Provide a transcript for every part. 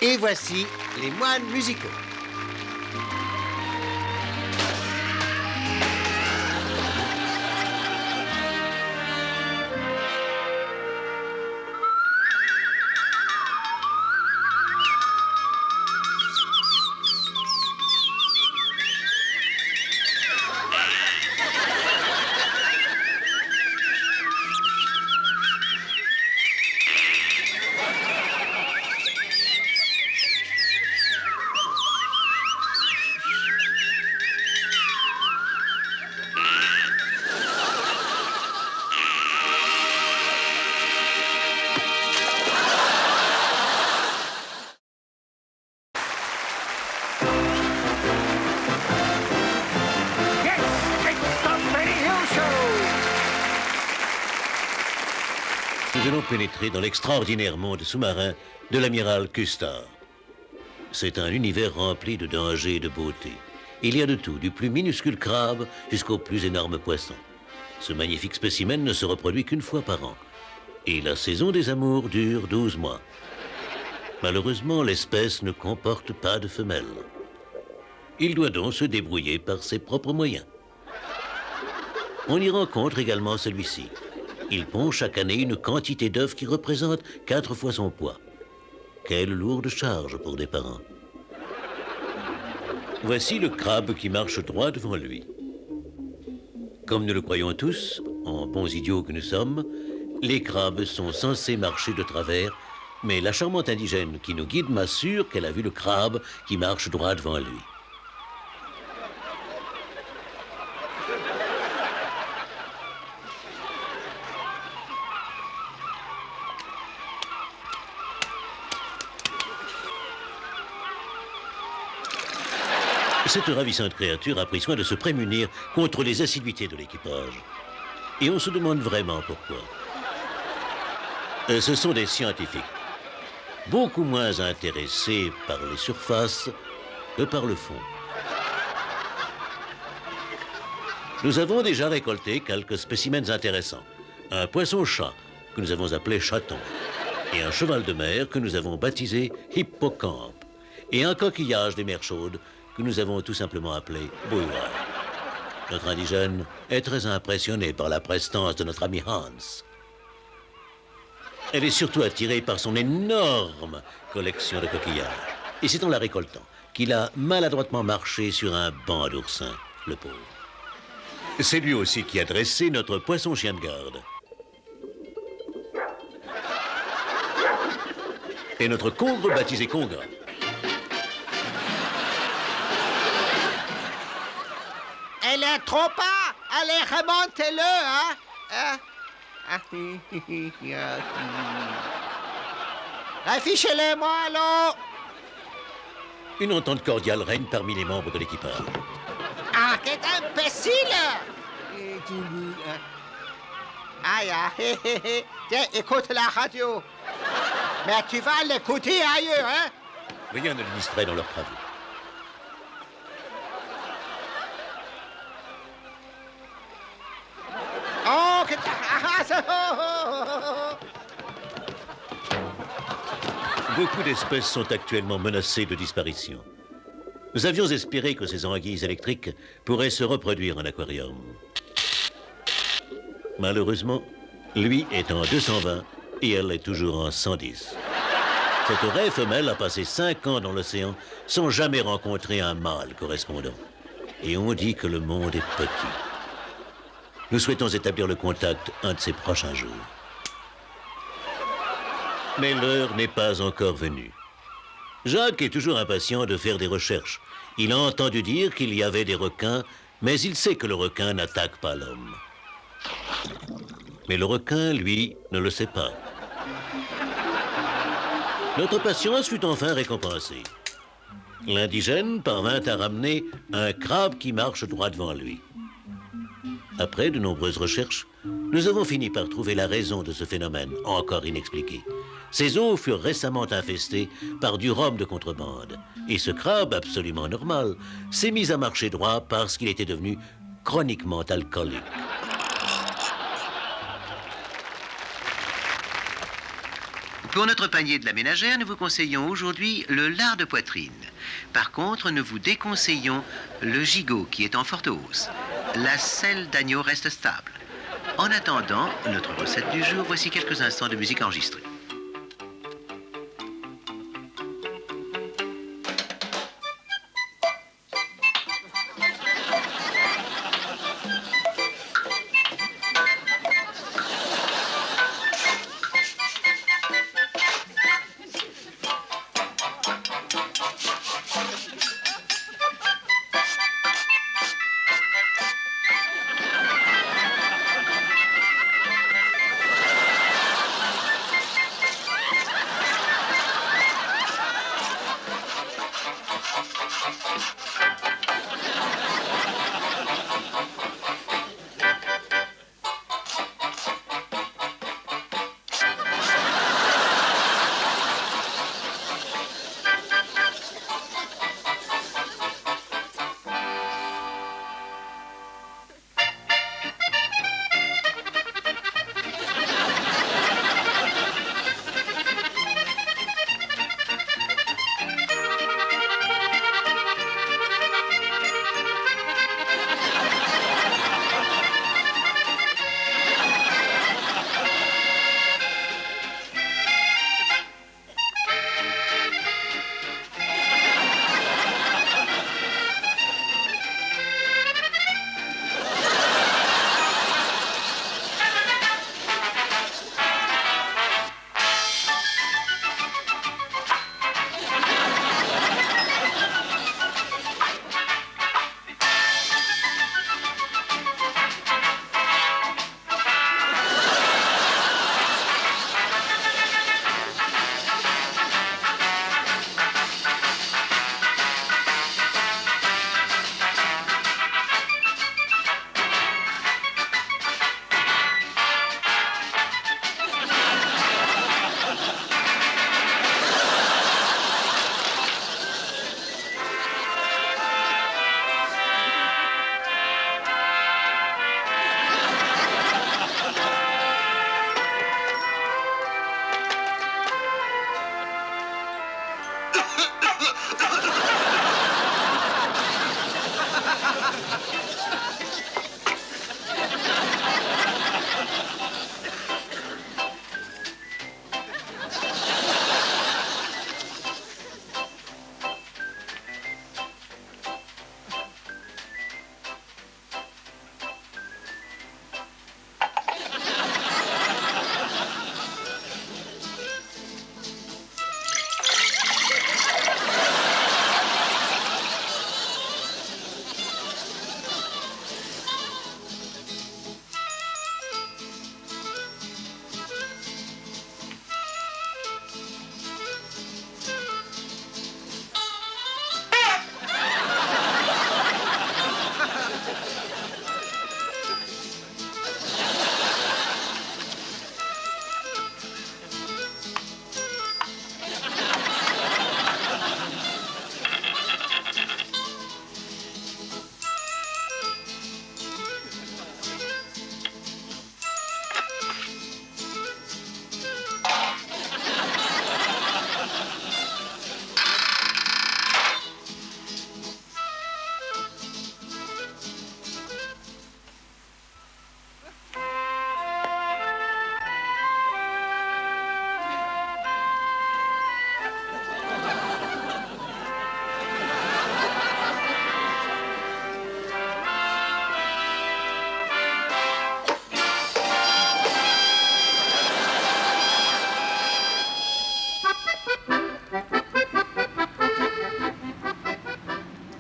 Et voici les moines musicaux. Nous allons pénétrer dans l'extraordinaire monde sous-marin de l'amiral Custard. C'est un univers rempli de dangers et de beauté. Il y a de tout, du plus minuscule crabe jusqu'au plus énorme poisson. Ce magnifique spécimen ne se reproduit qu'une fois par an. Et la saison des amours dure 12 mois. Malheureusement, l'espèce ne comporte pas de femelles. Il doit donc se débrouiller par ses propres moyens. On y rencontre également celui-ci. Il pond chaque année une quantité d'œufs qui représente 4 fois son poids. Quelle lourde charge pour des parents. Voici le crabe qui marche droit devant lui. Comme nous le croyons tous, en bons idiots que nous sommes, les crabes sont censés marcher de travers, mais la charmante indigène qui nous guide m'assure qu'elle a vu le crabe qui marche droit devant lui. Cette ravissante créature a pris soin de se prémunir contre les assiduités de l'équipage. Et on se demande vraiment pourquoi. Ce sont des scientifiques, beaucoup moins intéressés par les surfaces que par le fond. Nous avons déjà récolté quelques spécimens intéressants. Un poisson-chat que nous avons appelé chaton, et un cheval de mer que nous avons baptisé hippocampe, et un coquillage des mers chaudes que nous avons tout simplement appelé bouilloire. Notre indigène est très impressionné par la prestance de notre ami Hans. Elle est surtout attirée par son énorme collection de coquillages. Et c'est en la récoltant qu'il a maladroitement marché sur un banc d'oursin, le pauvre. C'est lui aussi qui a dressé notre poisson-chien de garde. Et notre congre baptisé Conga. Elle est trop bas. Allez, remontez-le, hein? Affichez-le-moi, allô? Une entente cordiale règne parmi les membres de l'équipage. Ah, quel imbécile! Aïe, aïe, tiens, écoute la radio. Mais tu vas l'écouter ailleurs, hein? Rien ne les distrait dans leurs travaux. Oh, que... Beaucoup d'espèces sont actuellement menacées de disparition. Nous avions espéré que ces anguilles électriques pourraient se reproduire en aquarium. Malheureusement, lui est en 220 et elle est toujours en 110. Cette raie femelle a passé 5 ans dans l'océan sans jamais rencontrer un mâle correspondant. Et on dit que le monde est petit. Nous souhaitons établir le contact un de ces prochains jours. Mais l'heure n'est pas encore venue. Jacques est toujours impatient de faire des recherches. Il a entendu dire qu'il y avait des requins, mais il sait que le requin n'attaque pas l'homme. Mais le requin, lui, ne le sait pas. Notre patience fut enfin récompensée. L'indigène parvint à ramener un crabe qui marche droit devant lui. Après de nombreuses recherches, nous avons fini par trouver la raison de ce phénomène, encore inexpliqué. Ces eaux furent récemment infestées par du rhum de contrebande. Et ce crabe, absolument normal, s'est mis à marcher droit parce qu'il était devenu chroniquement alcoolique. Pour notre panier de la ménagère, nous vous conseillons aujourd'hui le lard de poitrine. Par contre, nous vous déconseillons le gigot qui est en forte hausse. La selle d'agneau reste stable. En attendant notre recette du jour, voici quelques instants de musique enregistrée.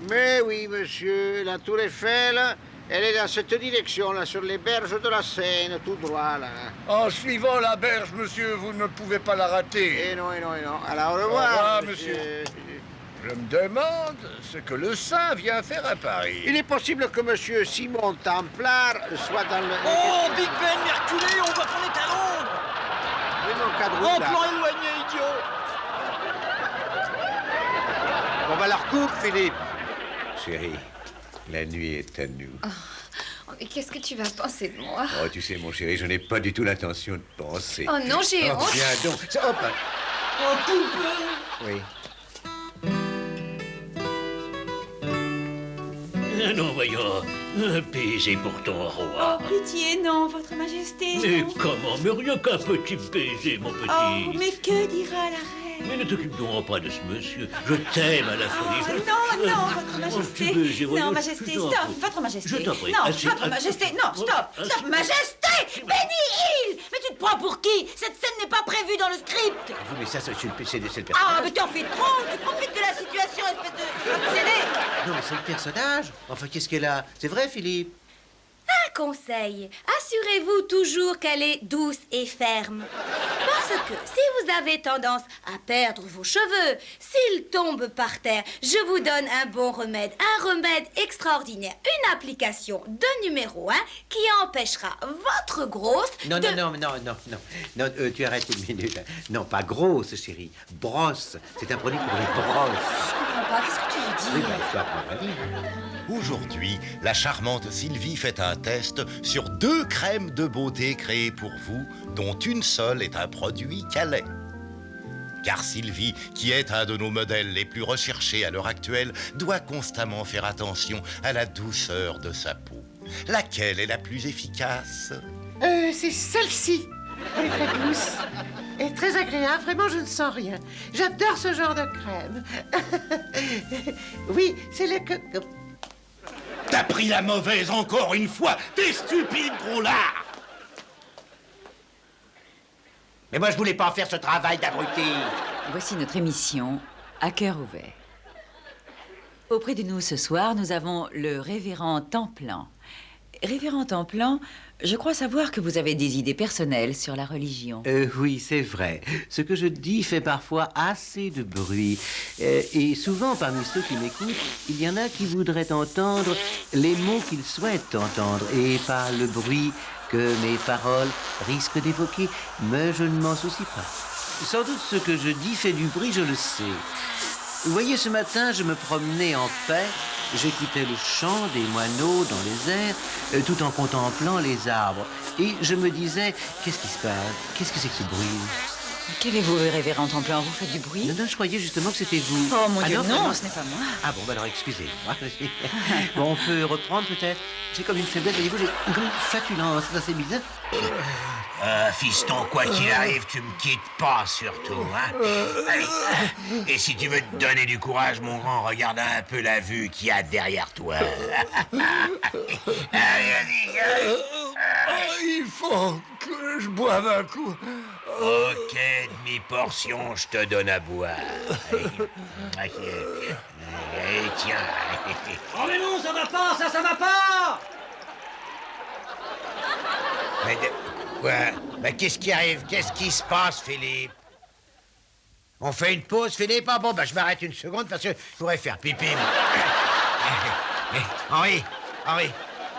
Mais oui, monsieur, la tour Eiffel, elle est dans cette direction, là, sur les berges de la Seine, tout droit, là. En suivant la berge, monsieur, vous ne pouvez pas la rater. Et non, et non, et non. Alors, au revoir, Au revoir, monsieur. Je me demande ce que le saint vient faire à Paris. Il est possible que monsieur Simon Templar soit dans le... Oh, Big Ben, Merculé, on voit qu'on est à Londres. Oui, mon cadre, Oh, là. plan éloigné, idiot. On va leur couper, Philippe. Chérie, la nuit est à nous. mais qu'est-ce que tu vas penser de moi? Oh, tu sais, mon chéri, je n'ai pas du tout l'intention de penser. Oh non, j'ai honte. Viens donc. Hop. Oh, poupée! Oui. Non, voyons, un baiser pour ton roi. Oh, pitié, non, votre majesté. Mais non. comment? Mais rien qu'un petit baiser, mon petit. Oh, mais que dira la reine? Mais ne t'occupe donc pas de ce monsieur. Je t'aime à la folie. Oh, non, votre majesté. Non, majesté, stop, votre majesté. Je t'en prie. Non, Assez, votre majesté, non, stop, stop, majesté. Benny Hill. Mais tu te prends pour qui? Cette scène n'est pas prévue dans le script. Vous, mais ça, c'est le personnage. Ah, mais t'en fais trop. Tu profites de la situation, espèce de obsédé. Non, mais c'est le personnage. Enfin, qu'est-ce qu'elle a? C'est vrai, Philippe? Un conseil, assurez-vous toujours qu'elle est douce et ferme. Parce que si vous avez tendance à perdre vos cheveux, s'ils tombent par terre, je vous donne un bon remède, un remède extraordinaire, une application de numéro 1 qui empêchera votre grosse Non, de... non, tu arrêtes une minute. Non, pas grosse, chérie. Brosse. C'est un produit pour les brosses. Je comprends pas, qu'est-ce que tu veux Oui, dire? ben, il faut apprendre à dire. Aujourd'hui, la charmante Sylvie fait un test sur 2 crèmes de beauté créées pour vous, dont une seule est un produit Calais. Car Sylvie, qui est un de nos modèles les plus recherchés à l'heure actuelle, doit constamment faire attention à la douceur de sa peau. Laquelle est la plus efficace? C'est celle-ci. Elle est très douce et très agréable. Vraiment, je ne sens rien. J'adore ce genre de crème. Oui, c'est le... T'as pris la mauvaise encore une fois, t'es stupide, gros lard! Mais moi, je voulais pas faire ce travail d'abruti. Voici notre émission à cœur ouvert. Auprès de nous ce soir, nous avons le révérend Templant. Révérend Templant, je crois savoir que vous avez des idées personnelles sur la religion. Oui, c'est vrai. Ce que je dis fait parfois assez de bruit. Et souvent, parmi ceux qui m'écoutent, il y en a qui voudraient entendre les mots qu'ils souhaitent entendre et pas le bruit que mes paroles risquent d'évoquer. Mais je ne m'en soucie pas. Sans doute ce que je dis fait du bruit, je le sais. Vous voyez, ce matin, je me promenais en paix. J'écoutais le chant des moineaux dans les airs, tout en contemplant les arbres. Et je me disais, qu'est-ce qui se passe? Qu'est-ce que c'est que ce bruit? Qu'avez-vous, révérend Templant? Vous faites du bruit? Non, je croyais justement que c'était vous. Oh mon Dieu, non, non, vraiment. ce n'est pas moi. Ah bon, bah alors excusez-moi. Bon, on peut reprendre peut-être? J'ai comme une faiblesse, voyez-vous, j'ai comme une flatulence, c'est assez bizarre. Fiston, quoi qu'il arrive, tu me quittes pas surtout, hein. Allez. Et si tu veux te donner du courage, mon grand, regarde un peu la vue qu'il y a derrière toi. Allez, vas-y. Il faut que je boive un coup. Ok, demi-portion, je te donne à boire. Allez, tiens. Oh mais non, ça va pas, ça va pas! Mais quoi? Mais qu'est-ce qui arrive? Qu'est-ce qui se passe, Philippe? On fait une pause, Philippe? Ah bon, bah je m'arrête une seconde parce que je pourrais faire pipi. Henri,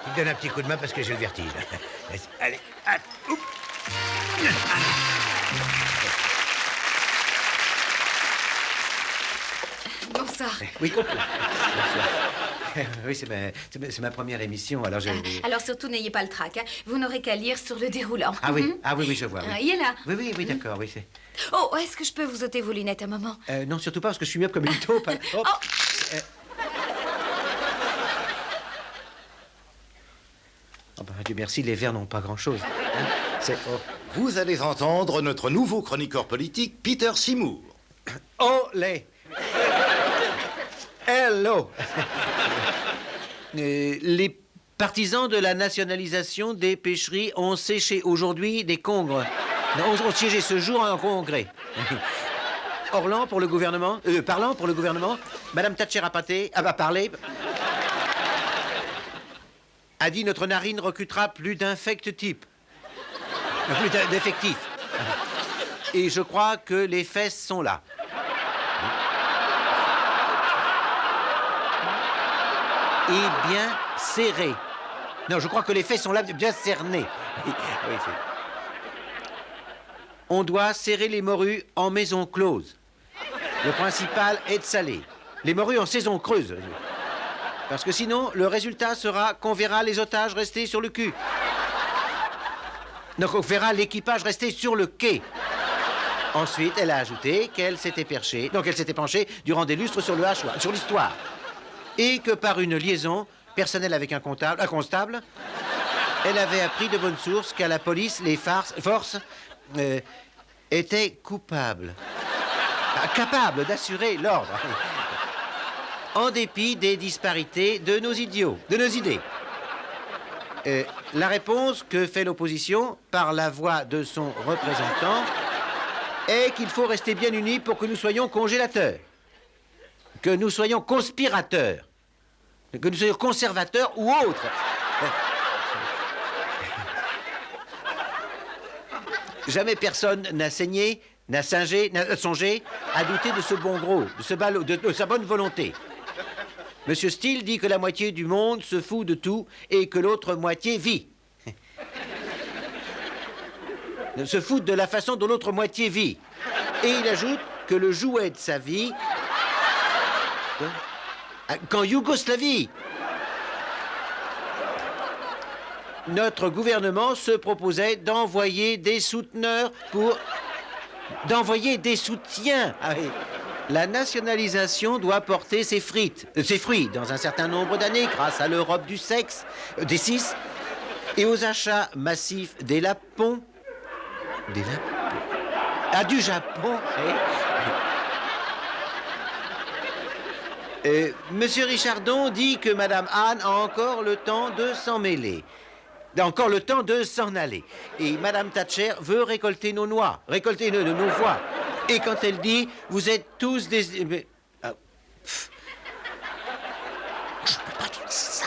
tu me donnes un petit coup de main parce que j'ai le vertige. Allez, oups. Bonsoir. Oui, bonsoir. Oui, c'est ma première émission, alors j'ai... Alors surtout, n'ayez pas le trac, hein. Vous n'aurez qu'à lire sur le déroulant. Ah oui, Mhm. oui, je vois. Oui, Il est là. oui, d'accord, oui, c'est... Oh, est-ce que je peux vous ôter vos lunettes un moment? Non, surtout pas, parce que je suis myope comme une taupe. Hop. Oh, bah, Dieu merci, les verres n'ont pas grand-chose. Hein, c'est... Oh. Vous allez entendre notre nouveau chroniqueur politique, Peter Seymour. Oh, les... Hello. Les partisans de la nationalisation des pêcheries ont séché aujourd'hui des congres. Ont siégé ce jour en congrès. Parlant pour le gouvernement, Madame Thatcher a parlé. A dit notre narine recrutera plus d'infect type. Plus d'effectifs. Et je crois que les fesses sont là. Et bien serrées. Non, je crois que les fesses sont là bien cernées. Oui, on doit serrer les morues en maison close. Le principal est de saler. Les morues en saison creuse. Parce que sinon, le résultat sera qu'on verra les otages rester sur le cul. Donc on verra l'équipage rester sur le quai. Ensuite, elle a ajouté qu'elle s'était perchée, donc elle s'était penchée durant des lustres sur le hachoir, sur l'histoire. Et que par une liaison personnelle avec un constable, elle avait appris de bonnes sources qu'à la police, les forces étaient coupables, capables d'assurer l'ordre, en dépit des disparités de nos idiots, de nos idées. La réponse que fait l'opposition, par la voix de son représentant, est qu'il faut rester bien unis pour que nous soyons congélateurs, que nous soyons conspirateurs, que nous soyons conservateurs ou autres. Jamais personne n'a saigné, n'a songé à douter de ce bon gros, de sa bonne volonté. Monsieur Steele dit que la moitié du monde se fout de tout et que l'autre moitié vit. Se fout de la façon dont l'autre moitié vit. Et il ajoute que le jouet de sa vie... Qu'en Yougoslavie, notre gouvernement se proposait d'envoyer des souteneurs pour... d'envoyer des soutiens. Ah oui. La nationalisation doit porter ses fruits dans un certain nombre d'années grâce à l'Europe du sexe, des cis, et aux achats massifs des lapons. Des lapons. Ah, du Japon. Monsieur Richardon dit que Madame Anne a encore le temps de s'en mêler. Encore le temps de s'en aller. Et Madame Thatcher veut récolter nos noix, récolter nos voix. Et quand elle dit, vous êtes tous des... Je ne peux pas dire ça.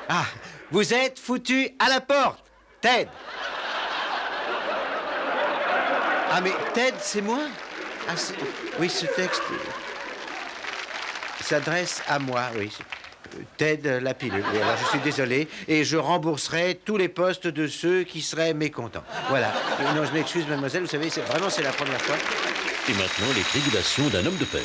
Ah, vous êtes foutus à la porte, Ted. Ah, mais Ted, c'est moi? Ah, oui, ce texte s'adresse à moi, oui. Ted la pilule. Et alors, je suis désolé et je rembourserai tous les postes de ceux qui seraient mécontents. Voilà. Et non, je m'excuse, mademoiselle, vous savez, c'est la première fois. Et maintenant, les tribulations d'un homme de peine.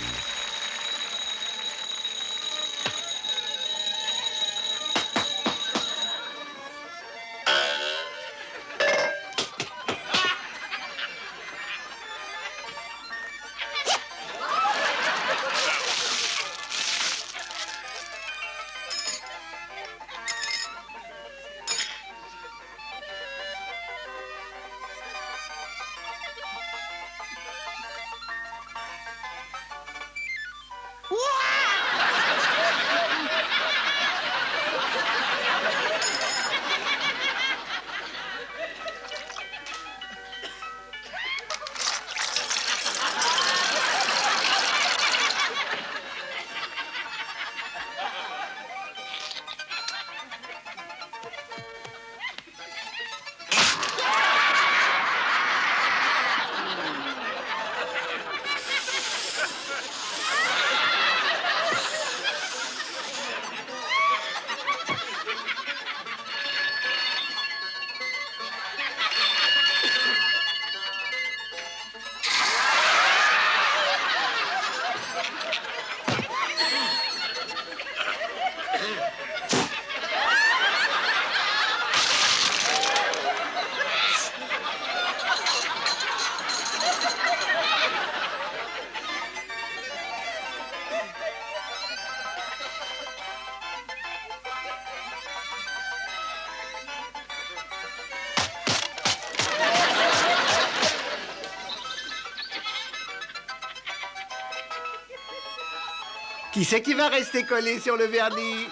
Qui c'est qui va rester collé sur le vernis?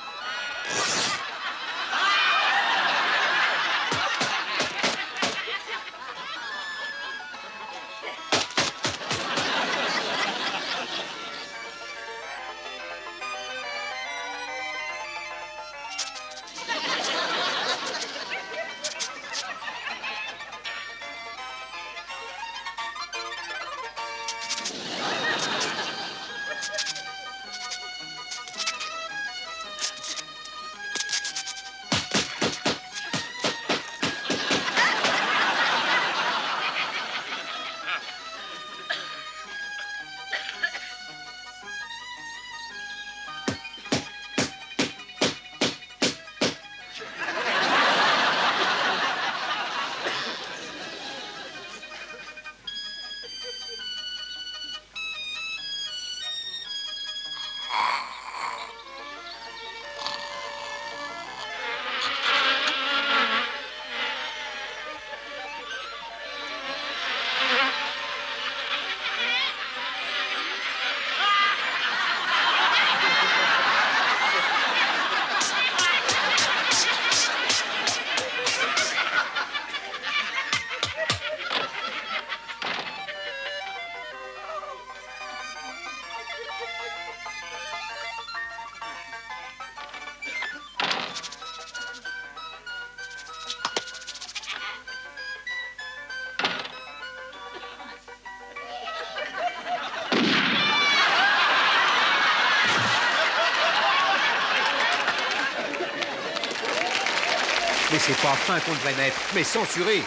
Mais c'est pas fin qu'on devrait mettre, mais censuré.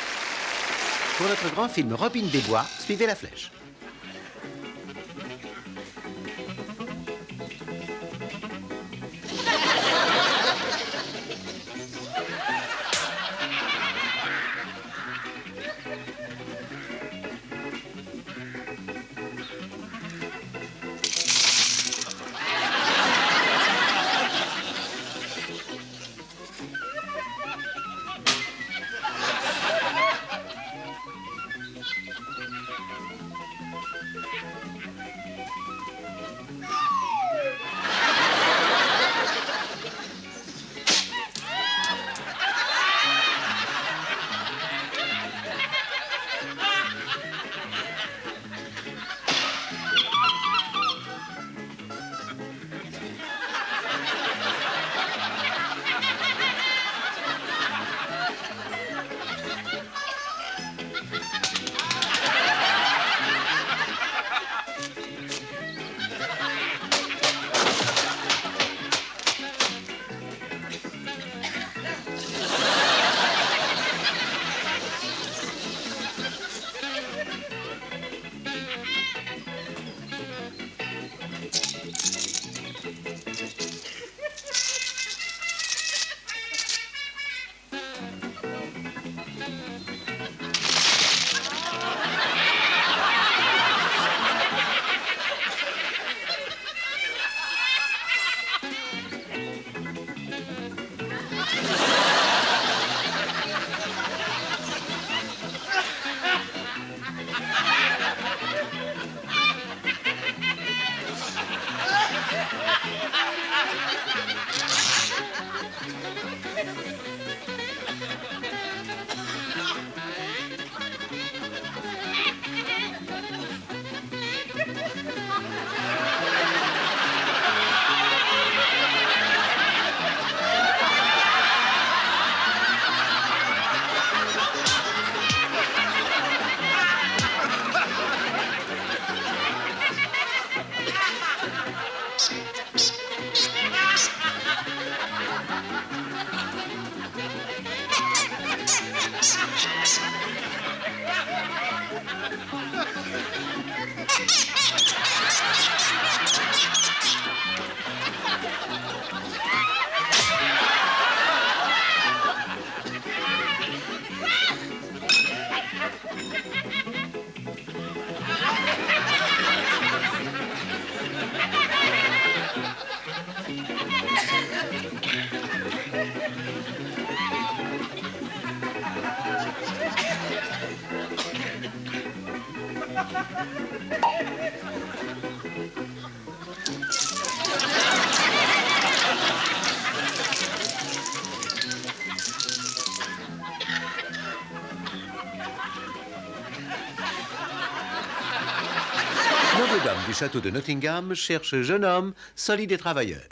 Pour notre grand film Robin des Bois, suivez la flèche. Noble dame du château de Nottingham cherche jeune homme, solide et travailleur.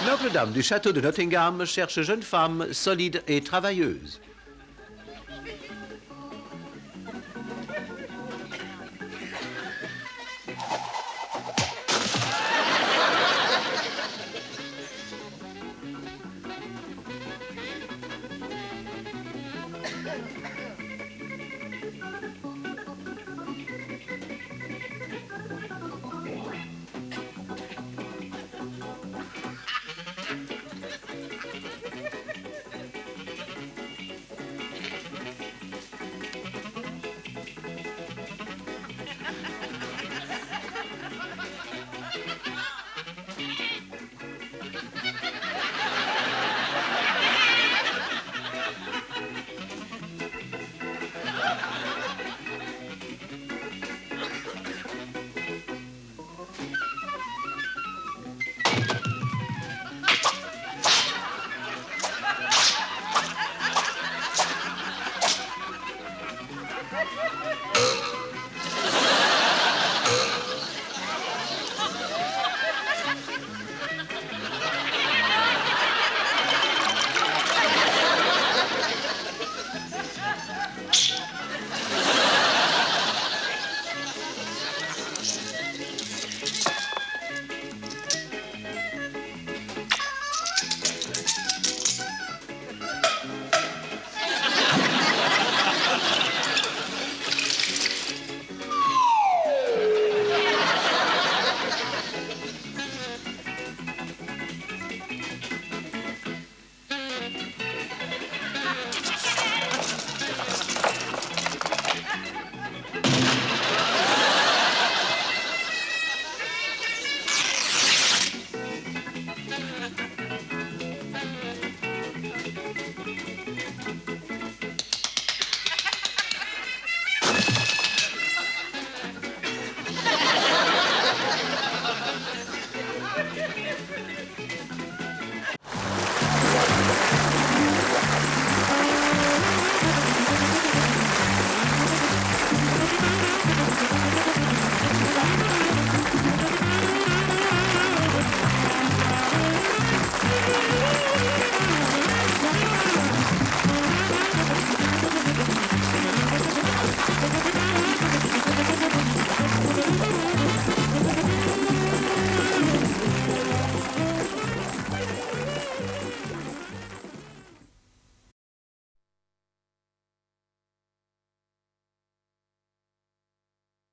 Noble dame du château de Nottingham cherche jeune femme, solide et travailleuse.